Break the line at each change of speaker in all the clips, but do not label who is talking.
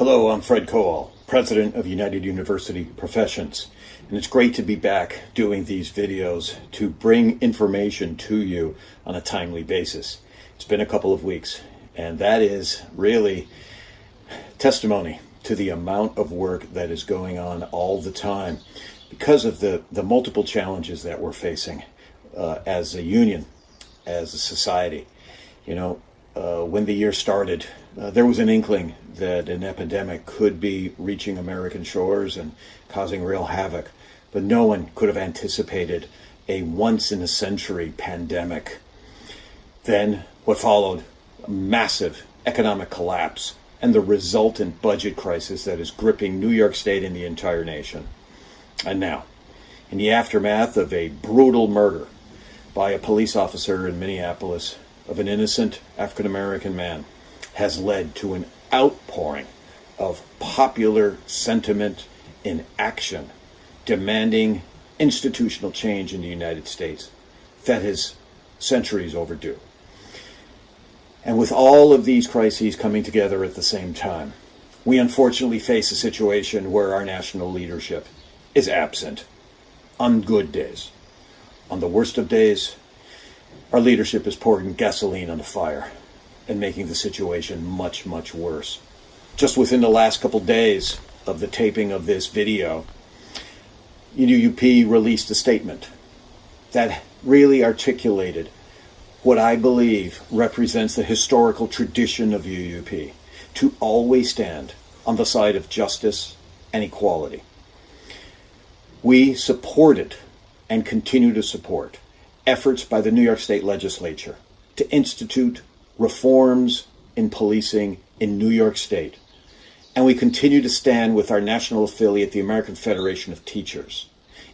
Hello, I'm Fred Kowal, President of United University Professions, and it's great to be back doing these videos to bring information to you on a timely basis. It's been a couple of weeks, and that is really testimony to the amount of work that is going on all the time because of the multiple challenges that we're facing as a union, as a society. When the year started, there was an inkling that an epidemic could be reaching American shores and causing real havoc, but no one could have anticipated a once-in-a-century pandemic. Then what followed, a massive economic collapse and the resultant budget crisis that is gripping New York State and the entire nation. And now, in the aftermath of a brutal murder by a police officer in Minneapolis of an innocent African-American man, has led to an outpouring of popular sentiment in action demanding institutional change in the United States that is centuries overdue. And with all of these crises coming together at the same time, we unfortunately face a situation where our national leadership is absent on good days. On the worst of days, our leadership is pouring gasoline on the fire and making the situation much, much worse. Just within the last couple days of the taping of this video, UUP released a statement that really articulated what I believe represents the historical tradition of UUP, to always stand on the side of justice and equality. We supported and continue to support efforts by the New York State Legislature to institute reforms in policing in New York State. And we continue to stand with our national affiliate, the American Federation of Teachers,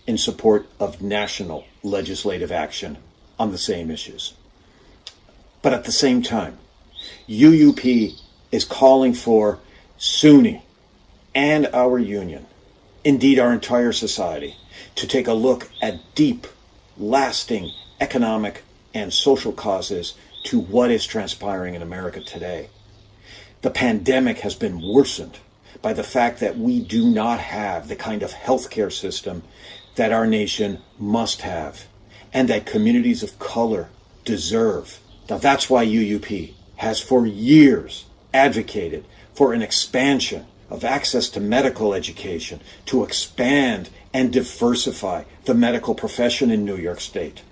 in support of national legislative action on the same issues. But at the same time, UUP is calling for SUNY and our union, indeed our entire society, to take a look at deep, lasting economic and social causes to what is transpiring in America today. The pandemic has been worsened by the fact that we do not have the kind of healthcare system that our nation must have and that communities of color deserve. Now that's why UUP has for years advocated for an expansion of access to medical education, to expand and diversify the medical profession in New York State.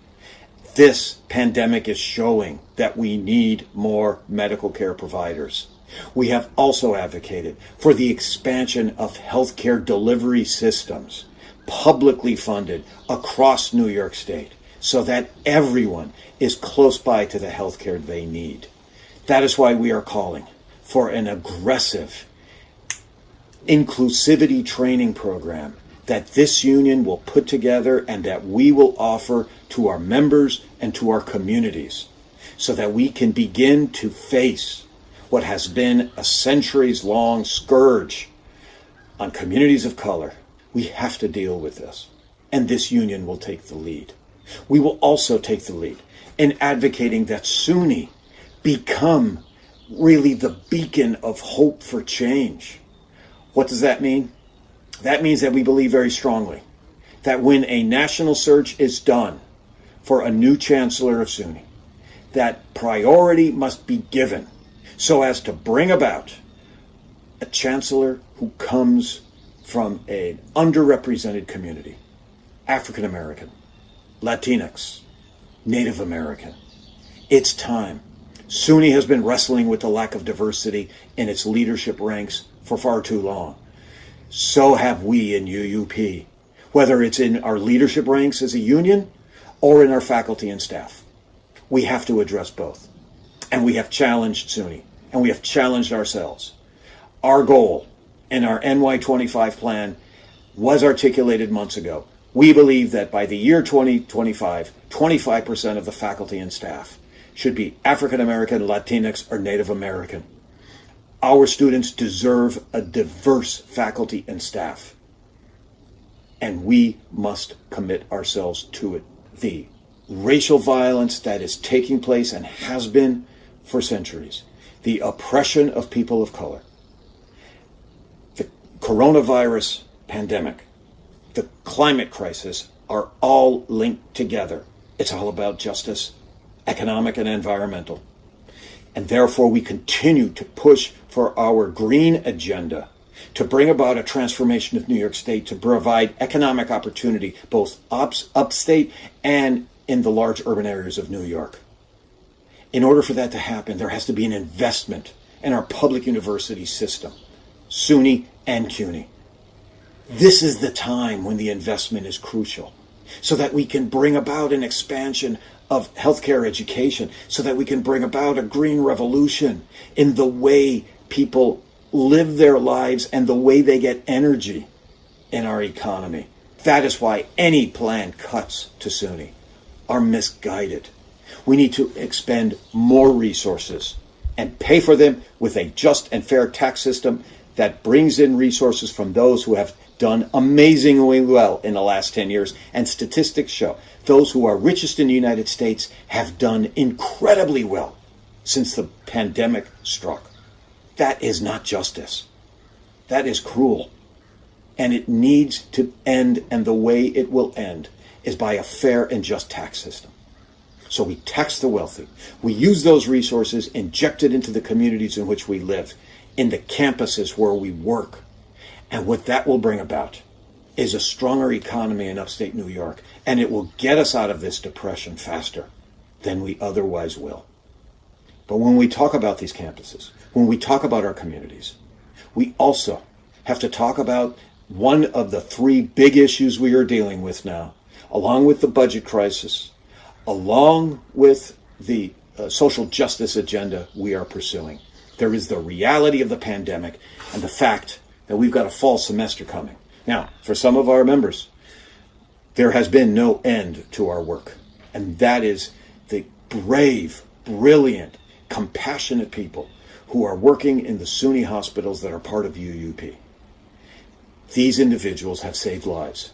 This pandemic is showing that we need more medical care providers. We have also advocated for the expansion of healthcare delivery systems, publicly funded across New York State, so that everyone is close by to the healthcare they need. That is why we are calling for an aggressive inclusivity training program that this union will put together and that we will offer to our members and to our communities so that we can begin to face what has been a centuries-long scourge on communities of color. We have to deal with this, and this union will take the lead. We will also take the lead in advocating that SUNY become really the beacon of hope for change. What does that mean? That means that we believe very strongly that when a national search is done for a new chancellor of SUNY, that priority must be given so as to bring about a chancellor who comes from an underrepresented community, African American, Latinx, Native American. It's time. SUNY has been wrestling with the lack of diversity in its leadership ranks for far too long. So have we in UUP, whether it's in our leadership ranks as a union or in our faculty and staff. We have to address both. And we have challenged SUNY, and we have challenged ourselves. Our goal in our NY25 plan was articulated months ago. We believe that by the year 2025, 25% of the faculty and staff should be African American, Latinx, or Native American. Our students deserve a diverse faculty and staff, and we must commit ourselves to it. The racial violence that is taking place and has been for centuries, the oppression of people of color, coronavirus pandemic, the climate crisis are all linked together. It's all about justice, economic and environmental. And therefore we continue to push for our green agenda to bring about a transformation of New York State to provide economic opportunity both upstate and in the large urban areas of New York. In order for that to happen, there has to be an investment in our public university system, SUNY and CUNY. This is the time when the investment is crucial, so that we can bring about an expansion of healthcare education, so that we can bring about a green revolution in the way people live their lives and the way they get energy in our economy. That is why any planned cuts to SUNY are misguided. We need to expend more resources and pay for them with a just and fair tax system that brings in resources from those who have done amazingly well in the last 10 years. And statistics show those who are richest in the United States have done incredibly well since the pandemic struck. That is not justice. That is cruel. And it needs to end, and the way it will end is by a fair and just tax system. So we tax the wealthy. We use those resources injected into the communities in which we live, in the campuses where we work. And what that will bring about is a stronger economy in upstate New York, and it will get us out of this depression faster than we otherwise will. But when we talk about these campuses, when we talk about our communities, we also have to talk about one of the three big issues we are dealing with now, along with the budget crisis, along with the social justice agenda we are pursuing. There is the reality of the pandemic and the fact that we've got a fall semester coming. Now, for some of our members, there has been no end to our work. And that is the brave, brilliant, compassionate people who are working in the SUNY hospitals that are part of UUP. These individuals have saved lives,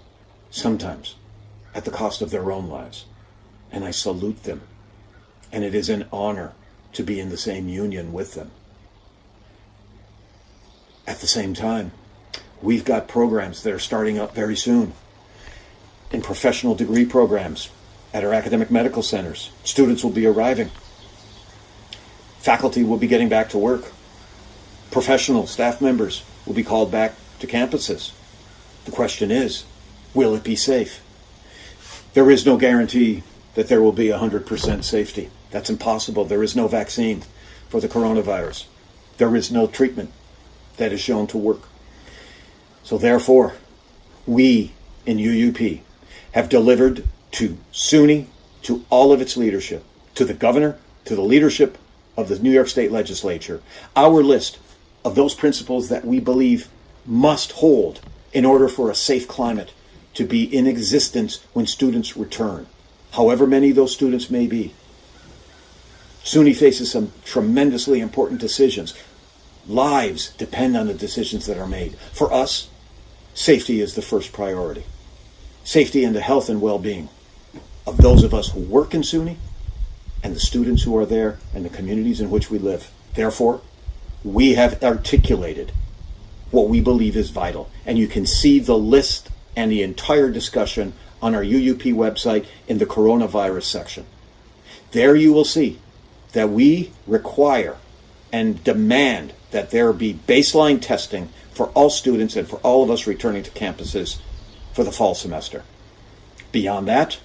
sometimes at the cost of their own lives. And I salute them. And it is an honor to be in the same union with them. At the same time, we've got programs that are starting up very soon in professional degree programs at our academic medical centers. Students will be arriving. Faculty will be getting back to work. Professional staff members will be called back to campuses. The question is, will it be safe? There is no guarantee that there will be 100% safety. That's impossible. There is no vaccine for the coronavirus. There is no treatment that is shown to work. So therefore, we in UUP have delivered to SUNY, to all of its leadership, to the governor, to the leadership of the New York State Legislature, our list of those principles that we believe must hold in order for a safe climate to be in existence when students return, however many those students may be. SUNY faces some tremendously important decisions. Lives depend on the decisions that are made. For us, safety is the first priority. Safety and the health and well-being of those of us who work in SUNY and the students who are there and the communities in which we live. Therefore, we have articulated what we believe is vital. And you can see the list and the entire discussion on our UUP website in the coronavirus section. There you will see that we require and demand that there be baseline testing for all students and for all of us returning to campuses for the fall semester. Beyond that,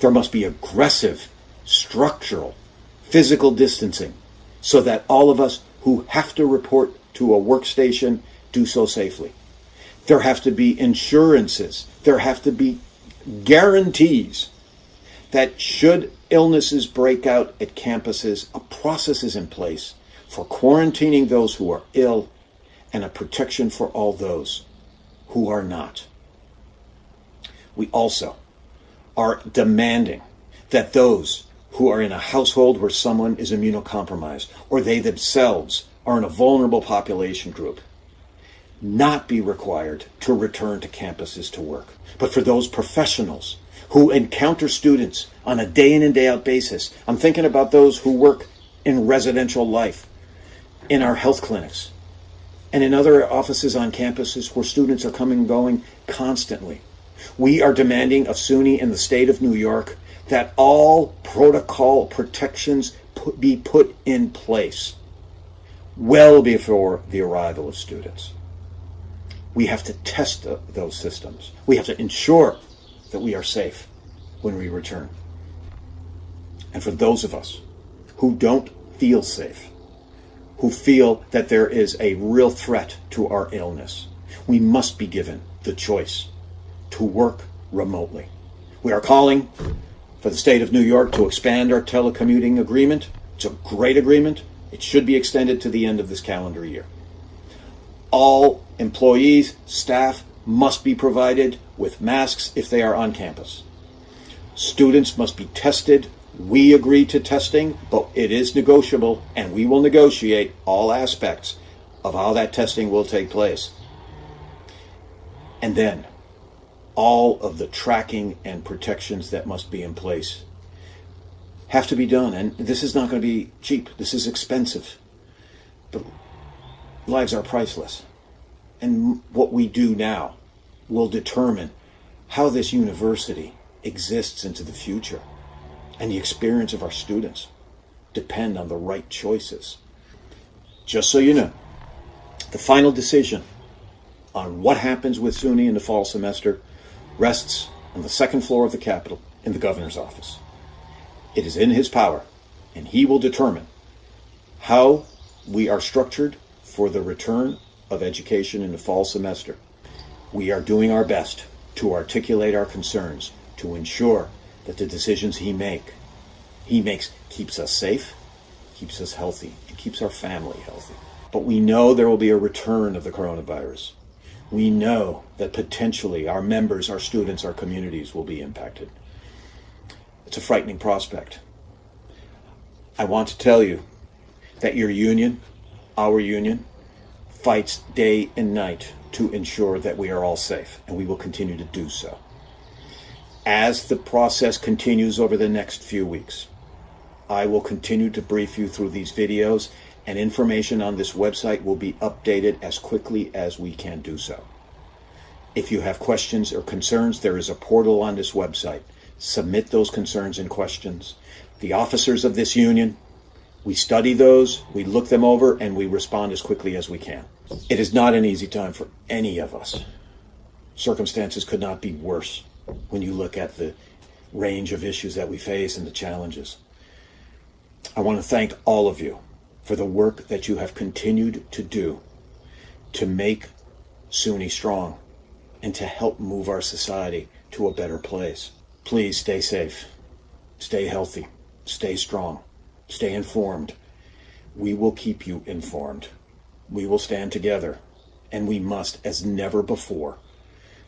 there must be aggressive, structural, physical distancing so that all of us who have to report to a workstation do so safely. There have to be insurances. There have to be guarantees that should illnesses break out at campuses, a process is in place for quarantining those who are ill and a protection for all those who are not. We also are demanding that those who are in a household where someone is immunocompromised or they themselves are in a vulnerable population group not be required to return to campuses to work. But for those professionals who encounter students on a day in and day out basis, I'm thinking about those who work in residential life, in our health clinics, and in other offices on campuses where students are coming and going constantly. We are demanding of SUNY and the state of New York that all protocol protections be put in place well before the arrival of students. We have to test those systems. We have to ensure that we are safe when we return. And for those of us who don't feel safe, who feel that there is a real threat to our illness, we must be given the choice to work remotely. We are calling for the state of New York to expand our telecommuting agreement. It's a great agreement. It should be extended to the end of this calendar year. All employees, staff must be provided with masks if they are on campus. Students must be tested. We agree to testing, but it is negotiable, and we will negotiate all aspects of how that testing will take place. And then all of the tracking and protections that must be in place have to be done. And this is not going to be cheap. This is expensive. But lives are priceless. And what we do now will determine how this university exists into the future. And the experience of our students depend on the right choices. Just so you know, the final decision on what happens with SUNY in the fall semester rests on the second floor of the Capitol in the governor's office. It is in his power, and he will determine how we are structured for the return of education in the fall semester. We are doing our best to articulate our concerns to ensure that the decisions he makes keeps us safe, keeps us healthy, and keeps our family healthy. But we know there will be a return of the coronavirus. We know that potentially our members, our students, our communities will be impacted. It's a frightening prospect. I want to tell you that your union, our union, fights day and night to ensure that we are all safe, and we will continue to do so. As the process continues over the next few weeks, I will continue to brief you through these videos, and information on this website will be updated as quickly as we can do so. If you have questions or concerns, there is a portal on this website. Submit those concerns and questions. The officers of this union, we study those, we look them over, and we respond as quickly as we can. It is not an easy time for any of us. Circumstances could not be worse when you look at the range of issues that we face and the challenges. I want to thank all of you for the work that you have continued to do to make SUNY strong and to help move our society to a better place. Please stay safe, stay healthy, stay strong, stay informed. We will keep you informed. We will stand together, and we must, as never before,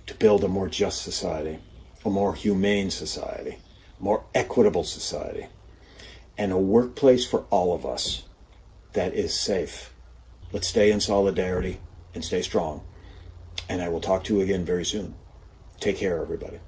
to build a more just society, a more humane society, a more equitable society, and a workplace for all of us that is safe. Let's stay in solidarity and stay strong. And I will talk to you again very soon. Take care, everybody.